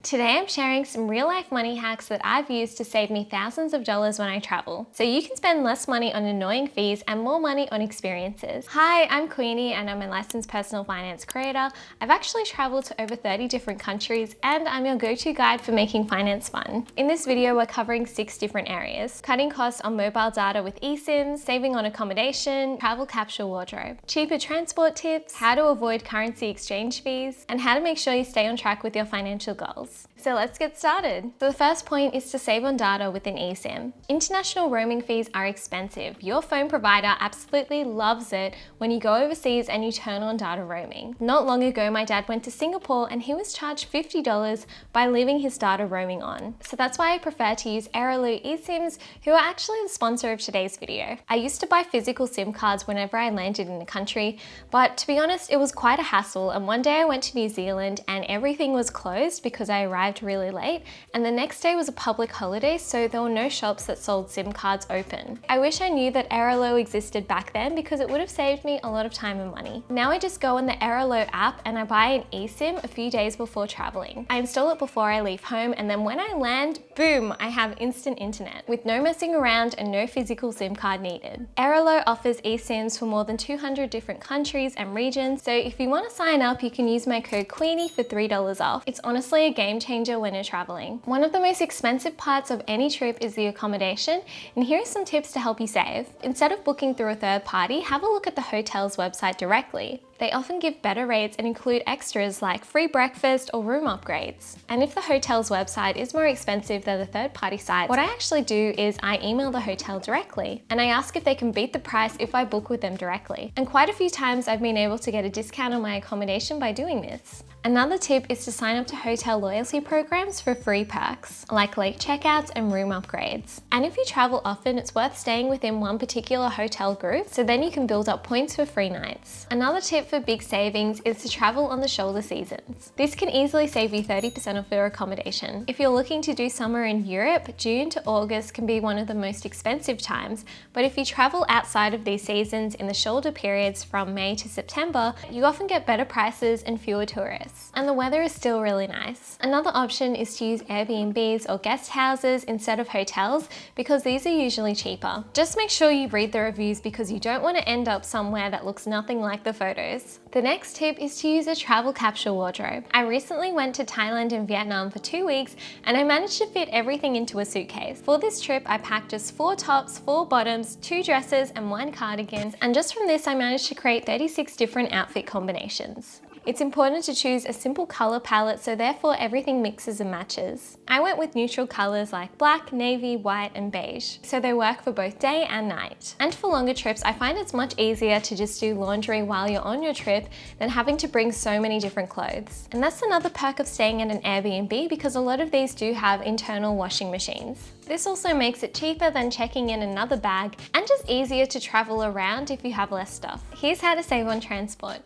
Today I'm sharing some real-life money hacks that I've used to save me thousands of dollars when I travel, so you can spend less money on annoying fees and more money on experiences. Hi, I'm Queenie and I'm a licensed personal finance creator. I've actually traveled to over 30 different countries and I'm your go-to guide for making finance fun. In this video, we're covering 6 different areas: cutting costs on mobile data with eSIMs, saving on accommodation, travel capsule wardrobe, cheaper transport tips, how to avoid currency exchange fees, and how to make sure you stay on track with your financial goals. So let's get started. So the first point is to save on data with an eSIM. International roaming fees are expensive. Your phone provider absolutely loves it when you go overseas and you turn on data roaming. Not long ago, my dad went to Singapore and he was charged $50 by leaving his data roaming on. So that's why I prefer to use Airalo eSIMs, who are actually the sponsor of today's video. I used to buy physical SIM cards whenever I landed in a country, but to be honest, it was quite a hassle. And one day I went to New Zealand and everything was closed because I arrived really late, and the next day was a public holiday, so there were no shops that sold SIM cards open. I wish I knew that Airalo existed back then because it would have saved me a lot of time and money. Now I just go on the Airalo app and I buy an eSIM a few days before traveling. I install it before I leave home, and then when I land, boom, I have instant internet with no messing around and no physical SIM card needed. Airalo offers eSIMs for more than 200 different countries and regions, so if you want to sign up, you can use my code Queenie for $3 off. It's honestly a game changer when you're traveling. One of the most expensive parts of any trip is the accommodation, and here are some tips to help you save. Instead of booking through a third party, have a look at the hotel's website directly. They often give better rates and include extras like free breakfast or room upgrades. And if the hotel's website is more expensive than the third-party site, what I actually do is I email the hotel directly and I ask if they can beat the price if I book with them directly. And quite a few times I've been able to get a discount on my accommodation by doing this. Another tip is to sign up to hotel loyalty programs for free perks, like late checkouts and room upgrades. And if you travel often, it's worth staying within one particular hotel group, so then you can build up points for free nights. Another tip for big savings is to travel on the shoulder seasons. This can easily save you 30% of your accommodation. If you're looking to do summer in Europe, June to August can be one of the most expensive times, but if you travel outside of these seasons in the shoulder periods from May to September, you often get better prices and fewer tourists. And the weather is still really nice. Another option is to use Airbnbs or guest houses instead of hotels because these are usually cheaper. Just make sure you read the reviews because you don't want to end up somewhere that looks nothing like the photos. The next tip is to use a travel capsule wardrobe. I recently went to Thailand and Vietnam for 2 weeks and I managed to fit everything into a suitcase. For this trip, I packed just 4 tops, 4 bottoms, 2 dresses and 1 cardigan, and just from this I managed to create 36 different outfit combinations. It's important to choose a simple color palette, so therefore everything mixes and matches. I went with neutral colors like black, navy, white, and beige, so they work for both day and night. And for longer trips, I find it's much easier to just do laundry while you're on your trip than having to bring so many different clothes. And that's another perk of staying at an Airbnb because a lot of these do have internal washing machines. This also makes it cheaper than checking in another bag and just easier to travel around if you have less stuff. Here's how to save on transport.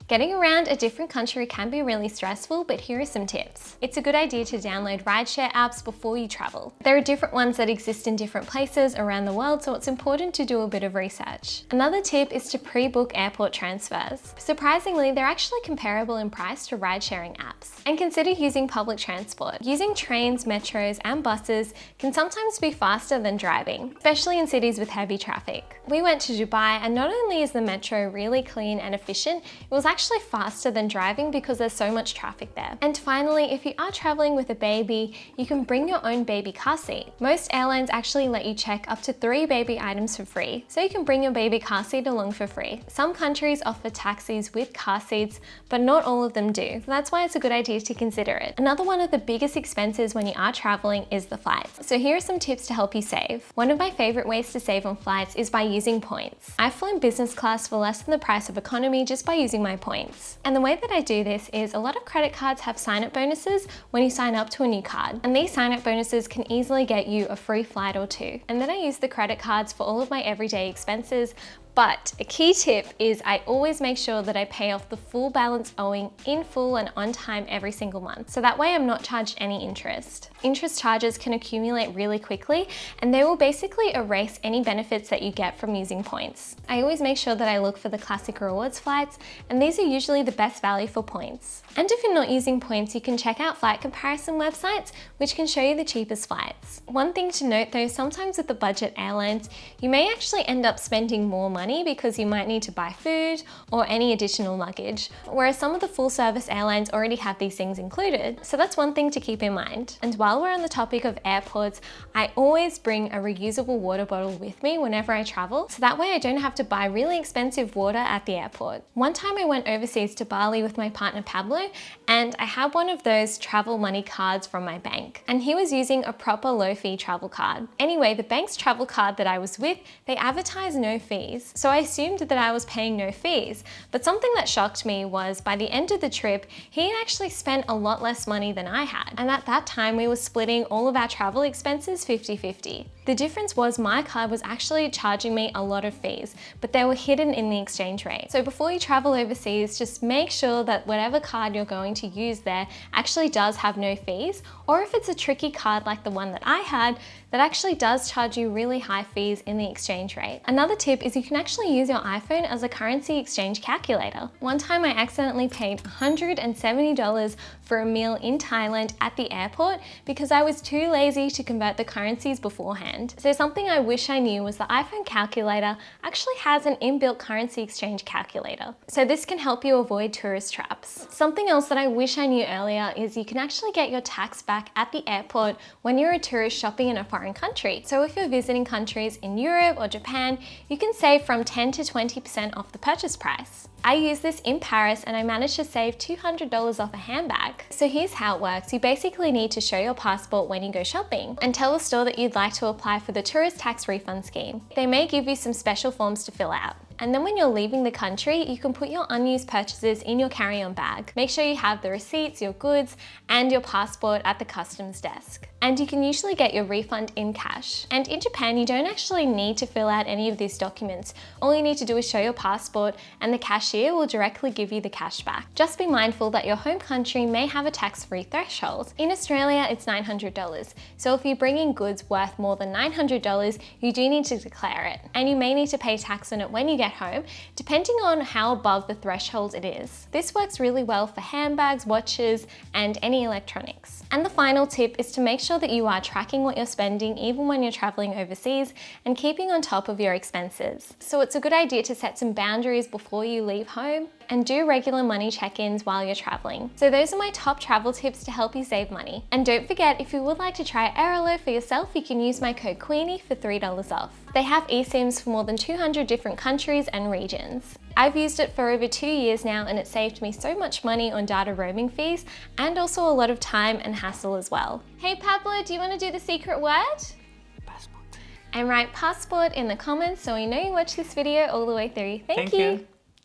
Getting around a different country can be really stressful, but here are some tips. It's a good idea to download rideshare apps before you travel. There are different ones that exist in different places around the world, so it's important to do a bit of research. Another tip is to pre-book airport transfers. Surprisingly, they're actually comparable in price to ride-sharing apps. And consider using public transport. Using trains, metros, and buses can sometimes be faster than driving, especially in cities with heavy traffic. We went to Dubai, and not only is the metro really clean and efficient, it was actually faster than driving because there's so much traffic there. And finally, if you are traveling with a baby, you can bring your own baby car seat. Most airlines actually let you check up to 3 baby items for free, so you can bring your baby car seat along for free. Some countries offer taxis with car seats, but not all of them do. So that's why it's a good idea to consider it. Another one of the biggest expenses when you are traveling is the flights. So here are some tips to help you save. One of my favorite ways to save on flights is by using points. I've flown business class for less than the price of economy just by using my points. And the way that I do this is a lot of credit cards have sign-up bonuses when you sign up to a new card. And these sign-up bonuses can easily get you a free flight or 2. And then I use the credit cards for all of my everyday expenses, But a key tip is I always make sure that I pay off the full balance owing in full and on time every single month. So that way I'm not charged any interest. Interest charges can accumulate really quickly and they will basically erase any benefits that you get from using points. I always make sure that I look for the classic rewards flights, and these are usually the best value for points. And if you're not using points, you can check out flight comparison websites, which can show you the cheapest flights. One thing to note though, sometimes with the budget airlines, you may actually end up spending more money because you might need to buy food or any additional luggage, whereas some of the full service airlines already have these things included. So that's one thing to keep in mind. And while we're on the topic of airports, I always bring a reusable water bottle with me whenever I travel, so that way I don't have to buy really expensive water at the airport. One time I went overseas to Bali with my partner Pablo, and I had one of those travel money cards from my bank, and he was using a proper low-fee travel card. Anyway, the bank's travel card that I was with, they advertised no fees, so I assumed that I was paying no fees. But something that shocked me was by the end of the trip, he had actually spent a lot less money than I had, and at that time we were splitting all of our travel expenses 50-50. The difference was my card was actually charging me a lot of fees, but they were hidden in the exchange rate. So before you travel overseas, just make sure that whatever card you're going to use there actually does have no fees, or if it's a tricky card like the one that I had, that actually does charge you really high fees in the exchange rate. Another tip is you can actually use your iPhone as a currency exchange calculator. One time I accidentally paid $170 for a meal in Thailand at the airport because I was too lazy to convert the currencies beforehand. So something I wish I knew was the iPhone calculator actually has an inbuilt currency exchange calculator. So this can help you avoid tourist traps. Something else that I wish I knew earlier is you can actually get your tax back at the airport when you're a tourist shopping in a foreign country. So if you're visiting countries in Europe or Japan, you can save from 10 to 20% off the purchase price. I used this in Paris and I managed to save $200 off a handbag. So here's how it works. You basically need to show your passport when you go shopping and tell the store that you'd like to apply for the tourist tax refund scheme. They may give you some special forms to fill out. And then when you're leaving the country, you can put your unused purchases in your carry-on bag. Make sure you have the receipts, your goods, and your passport at the customs desk. And you can usually get your refund in cash. And in Japan, you don't actually need to fill out any of these documents. All you need to do is show your passport and the cashier will directly give you the cash back. Just be mindful that your home country may have a tax-free threshold. In Australia, it's $900. So if you bring in goods worth more than $900, you do need to declare it. And you may need to pay tax on it when you get home, depending on how above the threshold it is. This works really well for handbags, watches, and any electronics. And the final tip is to make sure that you are tracking what you're spending even when you're traveling overseas and keeping on top of your expenses. So it's a good idea to set some boundaries before you leave home and do regular money check-ins while you're traveling. So those are my top travel tips to help you save money. And don't forget, if you would like to try Airalo for yourself, you can use my code Queenie for $3 off. They have eSIMs for more than 200 different countries and regions. I've used it for over 2 years now and it saved me so much money on data roaming fees and also a lot of time and hassle as well. Hey Pablo, do you want to do the secret word? Passport. And write passport in the comments so we know you watched this video all the way through. Thank you.